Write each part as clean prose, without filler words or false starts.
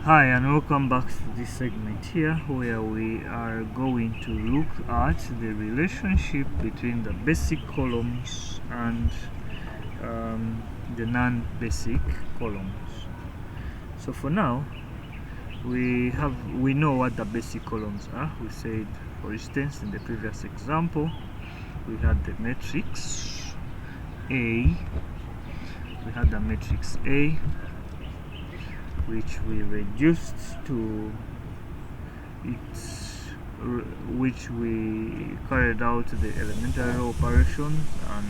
Hi and welcome back to this segment here where we are going to look at the relationship between the basic columns and the non-basic columns. So for now we know what the basic columns are. We said, for instance, in the previous example we had the matrix A. We had the matrix A, which we reduced to its, which we carried out the elementary row operations and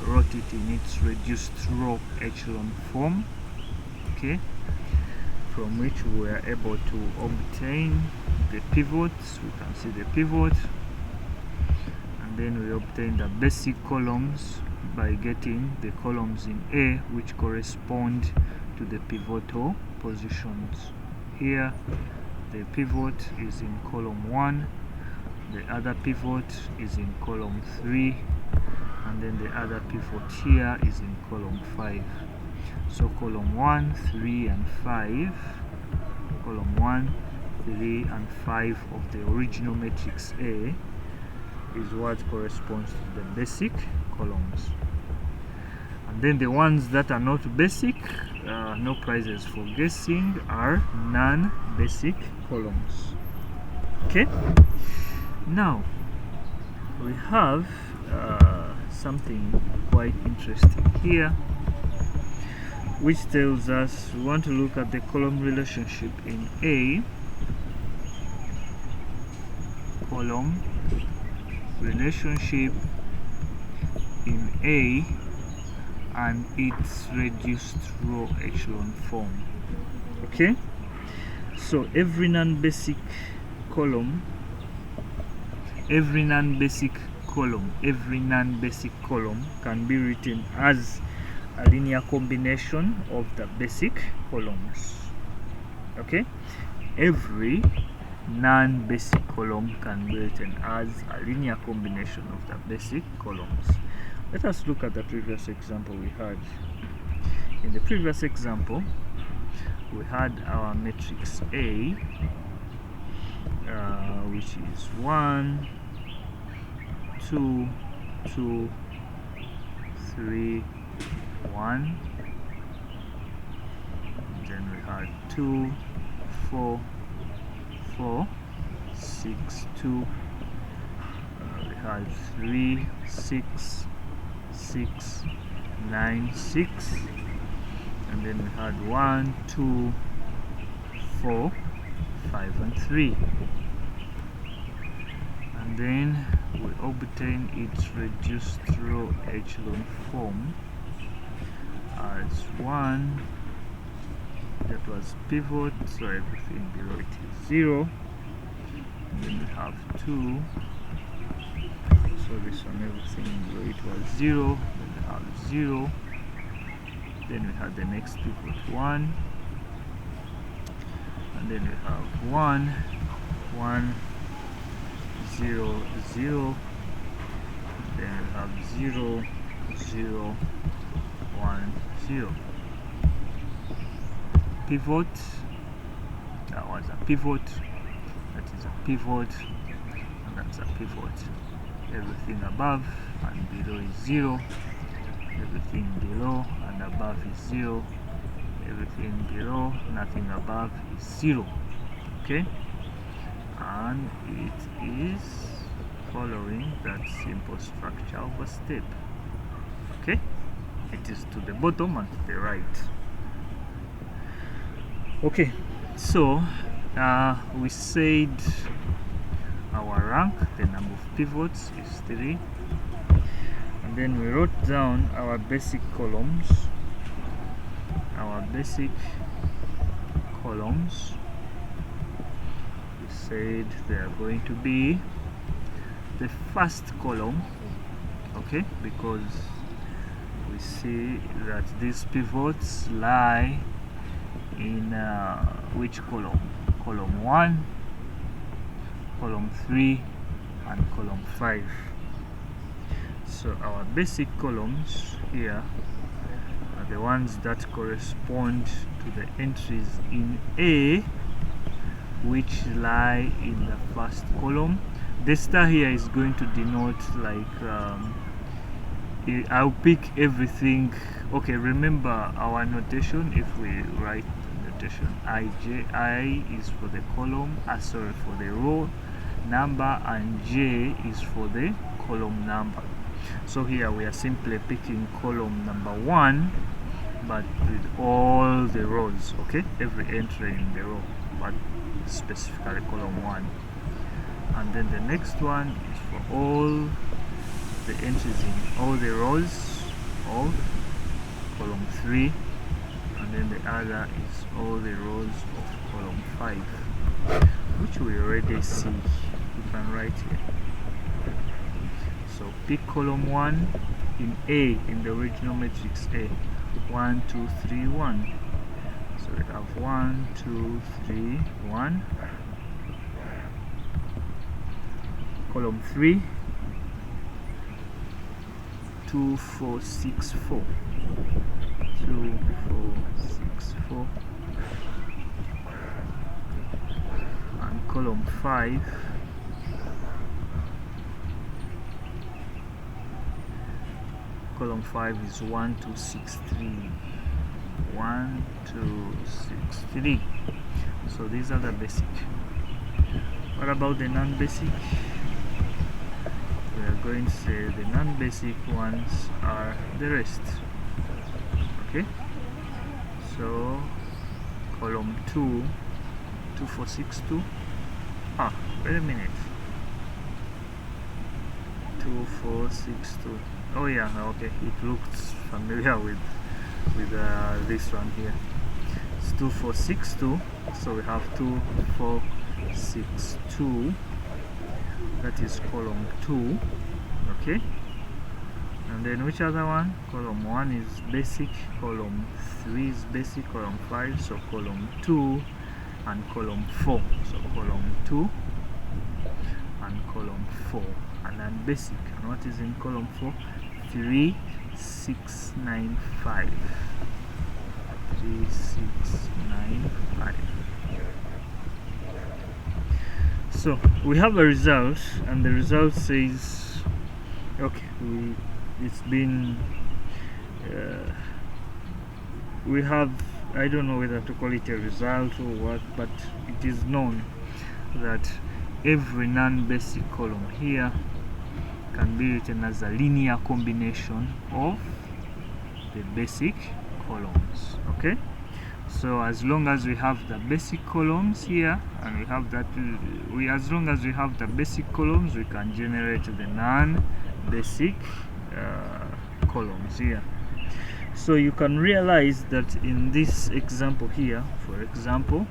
wrote it in its reduced row echelon form, okay, from which we were able to obtain the pivots. We can see the pivot, and then we obtain the basic columns by getting the columns in A which correspond to the pivotal positions. Here the pivot is in column 1, the other pivot is in column 3, and then the other pivot here is in column 5. So column 1, 3 and 5, column 1, 3 and 5 of the original matrix A is what corresponds to the basic columns. And then the ones that are not basic, no prizes for guessing, are non-basic columns. Okay, now we have something quite interesting here, which tells us we want to look at the column relationship in A. Column relationship in A and its reduced row echelon form. Okay, so every non-basic column can be written as a linear combination of the basic columns. Okay, every non-basic column can be written as a linear combination of the basic columns. Let us look at the previous example we had. In the previous example, we had our matrix A, which is 1, 2, 2, 3, 1. Then we had 2, 4, 4, 6, 2. We had 3, 6, 6, 9, 6, and then we had 1, 2, 4, 5 and 3, and then we obtain its reduced row echelon form as 1 that was pivot, so everything below it is 0, and then we have 2, so this one, everything below it was 0, then we have 0, then we have the next pivot 1, and then we have 1, 1, 0, 0, then we have 0, 0, 1, 0. Pivot, that was a pivot, that is a pivot, and that's a pivot. Everything above and below is 0, everything below and above is 0, everything below, nothing above is 0. Okay, and it is following that simple structure of a step. Okay, it is to the bottom and to the right. Okay, so we said our rank, the number of pivots, is 3, and then we wrote down our basic columns. We said they are going to be the first column, okay, because we see that these pivots lie in which column? Column 1, column 3 and column 5. So our basic columns here are the ones that correspond to the entries in A, which lie in the first column. The star here is going to denote like I'll pick everything. Okay, remember our notation. If we write notation, I is for the column, sorry, for the row number, and J is for the column number. So here we are simply picking column number 1, but with all the rows, okay, every entry in the row, but specifically column 1. And then the next one is for all the entries in all the rows of column 3, and then the other is all the rows of column 5, which we already see. You can write here. So pick column 1 in A, in the original matrix A. 1, 2, 3, 1. So we have 1, 2, 3, 1. Column 3, 2, 4, 6, 4. 2, 4, 6, 4. And column 5, column 5 is 1, 2, 6, 3. 1, 2, 6, 3. So these are the basic. What about the non-basic? We are going to say the non-basic ones are the rest. Okay, so column 2, 2, 4, 6, 2. Wait a minute. 2, 4, 6, 2. Oh yeah, okay, it looks familiar with this one here. It's 2, 4, 6, 2. So we have 2, 4, 6, 2. That is column 2. Okay, and then which other one? Column 1 is basic, column 3 is basic, column 5, so column 2 and column 4. So column 2 and column 4, and then basic. And what is in column 4? 3, 6, 9, 5. 3, 6, 9, 5. So we have a result, and the result says, okay, it's been we have, I don't know whether to call it a result or what, but it is known that every non-basic column here can be written as a linear combination of the basic columns. Okay, so as long as we have the basic columns here, and we have that, as long as we have the basic columns, we can generate the non-basic columns here. So you can realize that in this example here, for example,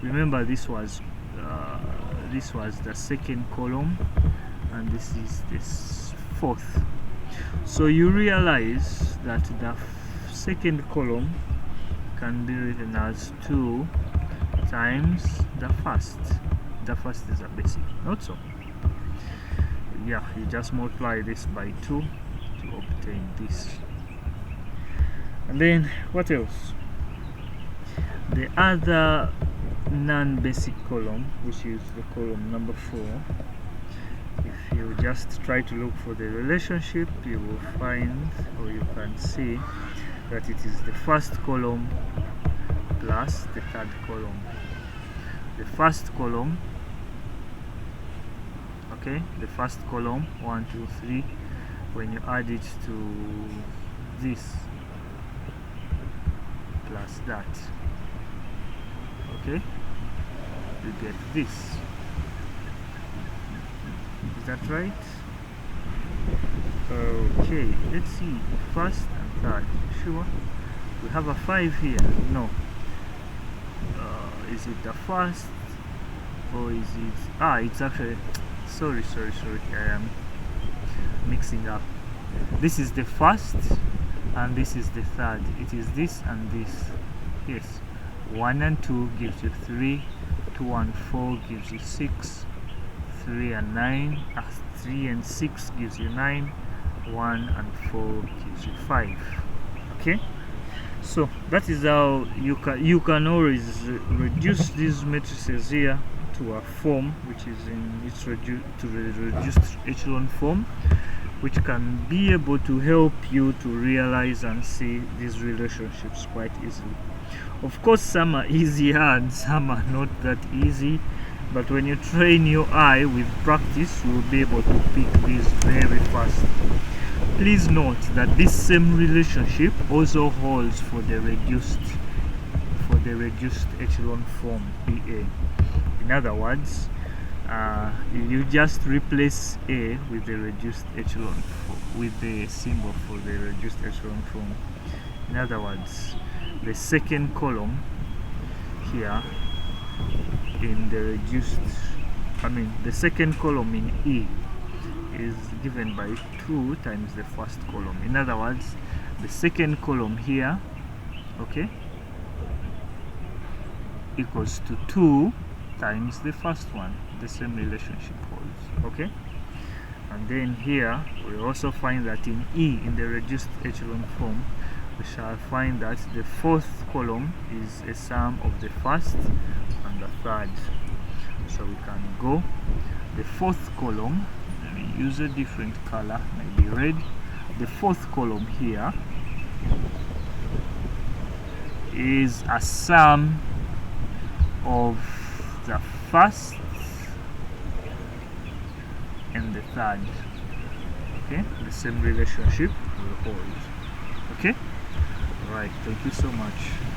remember this was the second column, and this is this fourth. So you realize that the second column can be written as 2 times the first. The first is a basic, not so. Yeah, you just multiply this by 2 to obtain this. And then what else? The other non-basic column, which is the column number 4, if you just try to look for the relationship, you will find, or you can see, that it is the first column plus the third column. The first column, okay, the first column, 1, 2, 3, when you add it to this plus that, okay, you get this. Is that right? Okay, let's see, first and third. Sure, we have a 5 here. No, is it the first, or is it, it's actually, sorry, I am mixing up. This is the first and this is the third. It is this and this. Yes, 1 and 2 gives you 3, 2 and 4 gives you 6, 3 and 9, 3 and 6 gives you 9, 1 and 4 gives you 5. Okay, So that is how you can always reduce these matrices here to a form which is in its reduced echelon form, which can be able to help you to realize and see these relationships quite easily. Of course, some are easier and some are not that easy, but when you train your eye with practice, you will be able to pick these very fast. Please note that this same relationship also holds for the reduced echelon form PA. In other words, you just replace A with the reduced echelon with the symbol for the reduced echelon form. In other words, the second column here in the the second column in E is given by 2 times the first column. In other words, the second column here, okay, equals to 2 times the first one. The same relationship holds, okay. And then here we also find that in E, in the reduced echelon form, we shall find that the fourth column is a sum of the first and the third. So we can go the fourth column, let me use a different color, maybe red. The fourth column here is a sum of the first and the third. Okay, the same relationship will hold. Okay, all right, thank you so much.